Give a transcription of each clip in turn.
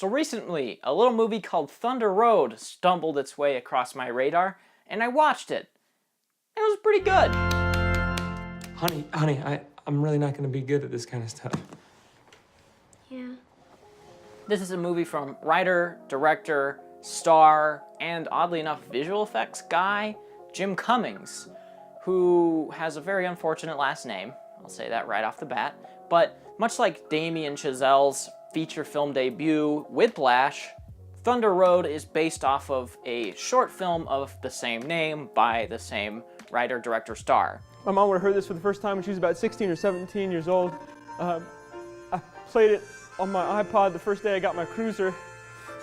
So recently, a little movie called Thunder Road stumbled its way across my radar, and I watched it. It was pretty good. Honey, I'm really not gonna be good at this kind of stuff. Yeah. This is a movie from writer, director, star, and oddly enough, visual effects guy, Jim Cummings, who has a very unfortunate last name. I'll say that right off the bat. But much like Damien Chazelle's feature film debut, Whiplash, Thunder Road is based off of a short film of the same name by the same writer, director, star. My mom would have heard this for the first time when she was about 16 or 17 years old. I played it on my iPod the first day I got my cruiser,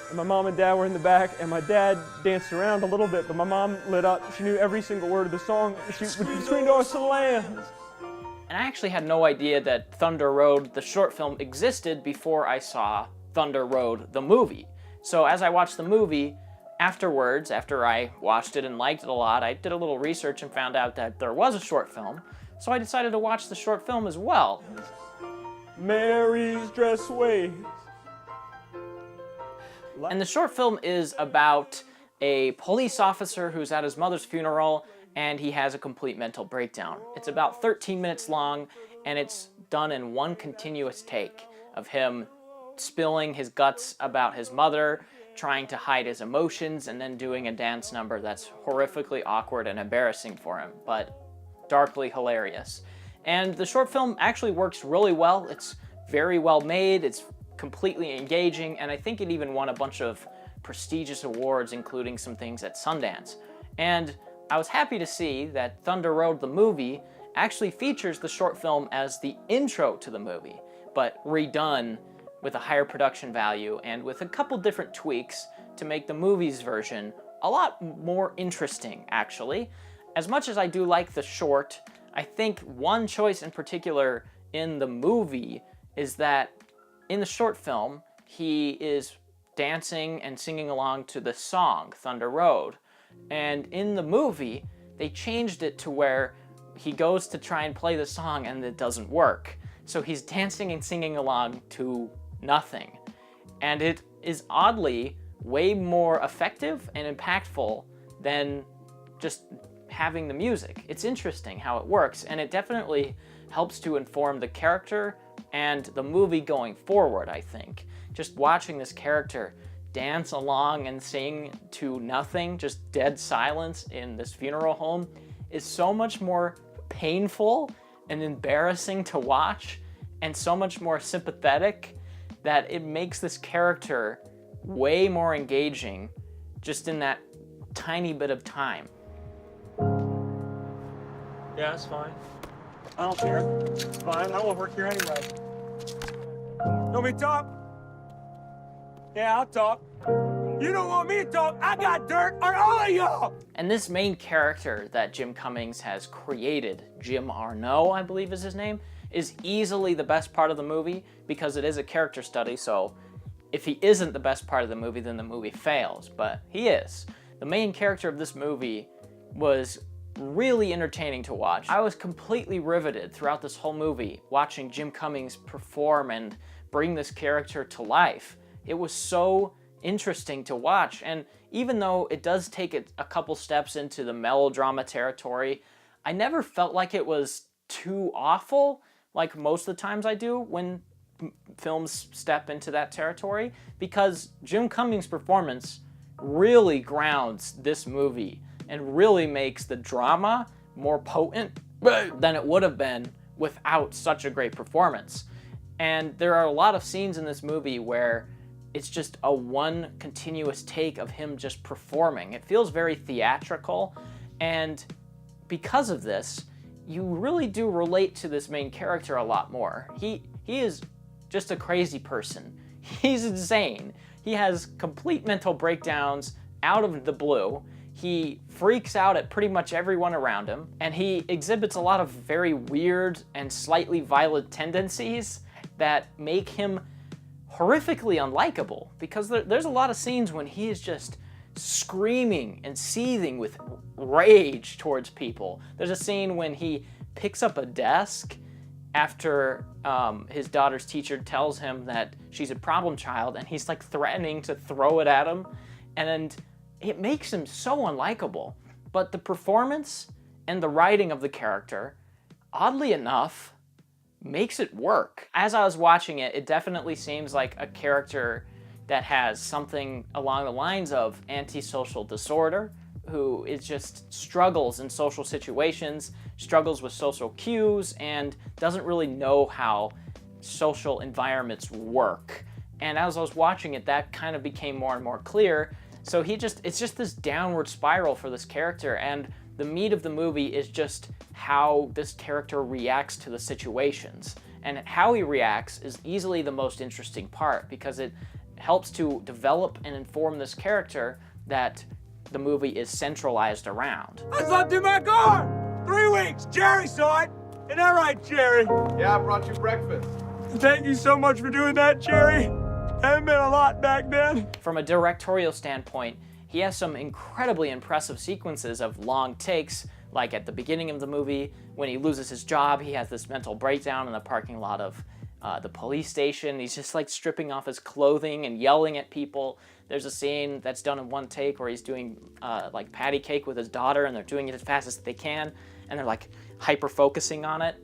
and my mom and dad were in the back, and my dad danced around a little bit, but my mom lit up. She knew every single word of the song. She would scream, "Oh, it's the lambs!" And I actually had no idea that Thunder Road, the short film, existed before I saw Thunder Road, the movie. So as I watched the movie, afterwards, after I watched it and liked it a lot, I did a little research and found out that there was a short film. So I decided to watch the short film as well. Mary's dress waves. And the short film is about a police officer who's at his mother's funeral and he has a complete mental breakdown. It's about 13 minutes long, and it's done in one continuous take of him spilling his guts about his mother, trying to hide his emotions, and then doing a dance number that's horrifically awkward and embarrassing for him, but darkly hilarious. And the short film actually works really well. It's very well made, it's completely engaging, and I think it even won a bunch of prestigious awards, including some things at Sundance. And I was happy to see that Thunder Road, the movie, actually features the short film as the intro to the movie, but redone with a higher production value and with a couple different tweaks to make the movie's version a lot more interesting, actually. As much as I do like the short, I think one choice in particular in the movie is that in the short film, he is dancing and singing along to the song, Thunder Road. And in the movie, they changed it to where he goes to try and play the song and it doesn't work. So he's dancing and singing along to nothing. And it is oddly way more effective and impactful than just having the music. It's interesting how it works, and it definitely helps to inform the character and the movie going forward, I think. Just watching this character dance along and sing to nothing, just dead silence in this funeral home, is so much more painful and embarrassing to watch, and so much more sympathetic that it makes this character way more engaging just in that tiny bit of time. Yeah, that's fine. I don't care. It's fine. I won't work here anyway. You want me to talk? Yeah, I'll talk. You don't want me to talk. I got dirt on all of y'all. And this main character that Jim Cummings has created, Jim Arnaud, I believe is his name, is easily the best part of the movie because it is a character study, so if he isn't the best part of the movie, then the movie fails, but he is. The main character of this movie was really entertaining to watch. I was completely riveted throughout this whole movie watching Jim Cummings perform and bring this character to life. It was so interesting to watch, and even though it does take it a couple steps into the melodrama territory, I never felt like it was too awful like most of the times I do when films step into that territory, because Jim Cummings' performance really grounds this movie and really makes the drama more potent than it would have been without such a great performance. And there are a lot of scenes in this movie where it's just a one continuous take of him just performing. It feels very theatrical, and because of this, you really do relate to this main character a lot more. He is just a crazy person. He's insane. He has complete mental breakdowns out of the blue. He freaks out at pretty much everyone around him, and he exhibits a lot of very weird and slightly violent tendencies that make him horrifically unlikable, because there's a lot of scenes when he is just screaming and seething with rage towards people. There's a scene when he picks up a desk after his daughter's teacher tells him that she's a problem child, and he's like threatening to throw it at him, and it makes him so unlikable. But the performance and the writing of the character, oddly enough, makes it work. As I was watching it, it definitely seems like a character that has something along the lines of antisocial disorder, who is just struggles in social situations, struggles with social cues, and doesn't really know how social environments work. And as I was watching it, that kind of became more and more clear. So it's just this downward spiral for this character, and the meat of the movie is just how this character reacts to the situations. And how he reacts is easily the most interesting part, because it helps to develop and inform this character that the movie is centralized around. I slept in my car! 3 weeks! Jerry saw it! Isn't that right, Jerry? Yeah, I brought you breakfast. Thank you so much for doing that, Jerry. That meant a lot back then. From a directorial standpoint, he has some incredibly impressive sequences of long takes, like at the beginning of the movie, when he loses his job, he has this mental breakdown in the parking lot of the police station. He's just like stripping off his clothing and yelling at people. There's a scene that's done in one take where he's doing like patty cake with his daughter, and they're doing it as fast as they can, and they're like hyper-focusing on it.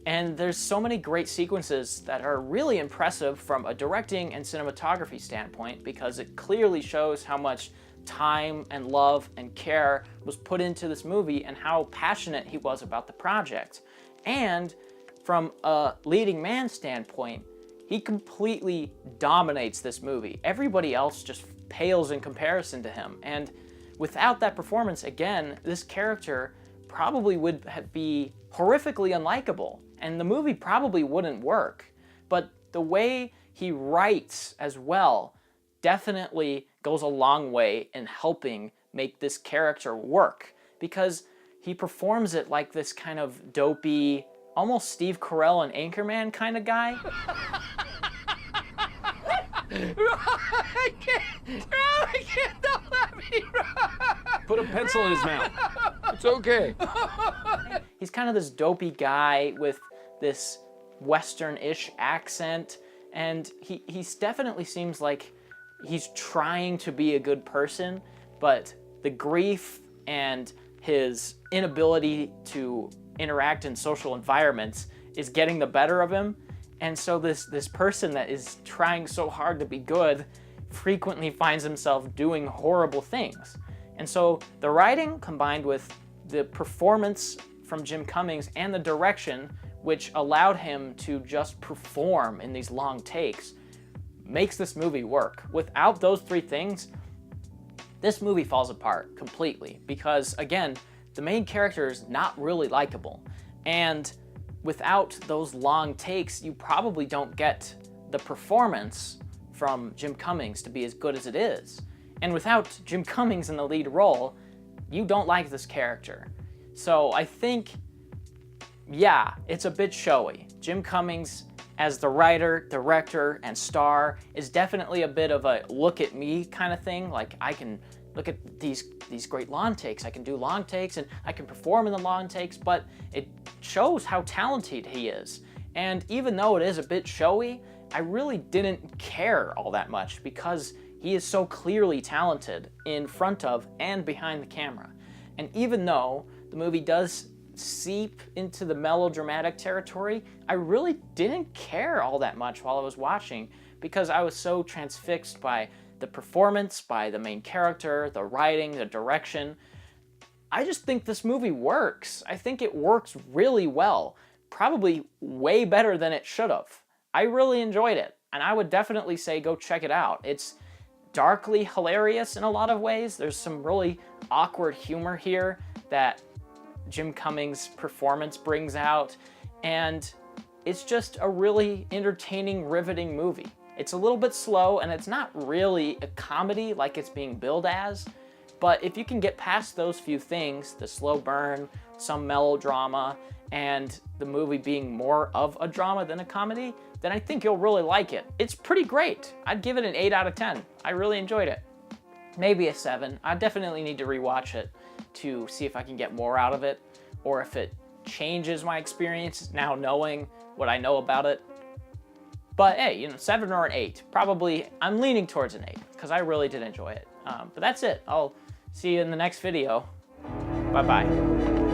And there's so many great sequences that are really impressive from a directing and cinematography standpoint, because it clearly shows how much time and love and care was put into this movie and how passionate he was about the project. And from a leading man standpoint, he completely dominates this movie. Everybody else just pales in comparison to him. And without that performance, again, this character probably would be horrifically unlikable, and the movie probably wouldn't work. But the way he writes as well definitely goes a long way in helping make this character work, because he performs it like this kind of dopey, almost Steve Carell and Anchorman kind of guy. I can't, don't let me run. Put a pencil in his mouth. It's okay. He's kind of this dopey guy with this Western-ish accent, and he definitely seems like he's trying to be a good person, but the grief and his inability to interact in social environments is getting the better of him. And so this person that is trying so hard to be good frequently finds himself doing horrible things. And so the writing, combined with the performance from Jim Cummings and the direction, which allowed him to just perform in these long takes, makes this movie work. Without those three things, this movie falls apart completely, because again, the main character is not really likable. And without those long takes, you probably don't get the performance from Jim Cummings to be as good as it is. And without Jim Cummings in the lead role, you don't like this character. So I think, yeah, it's a bit showy. Jim Cummings as the writer, director, and star is definitely a bit of a look at me kind of thing. Like, I can look at these great long takes, I can do long takes, and I can perform in the long takes, but it shows how talented he is. And even though it is a bit showy, I really didn't care all that much, because he is so clearly talented in front of and behind the camera. And even though the movie does seep into the melodramatic territory, I really didn't care all that much while I was watching, because I was so transfixed by the performance, by the main character, the writing, the direction. I just think this movie works. I think it works really well, probably way better than it should have. I really enjoyed it, and I would definitely say go check it out. It's darkly hilarious in a lot of ways. There's some really awkward humor here that Jim Cummings' performance brings out, and it's just a really entertaining, riveting movie. It's a little bit slow, and it's not really a comedy like it's being billed as, but if you can get past those few things, the slow burn, some melodrama, and the movie being more of a drama than a comedy, then I think you'll really like it. It's pretty great. I'd give it an 8 out of 10. I really enjoyed it. Maybe a 7. I definitely need to rewatch it to see if I can get more out of it, or if it changes my experience now knowing what I know about it. But hey, you know, 7 or an 8. Probably, I'm leaning towards an 8 because I really did enjoy it. But that's it. I'll see you in the next video. Bye-bye.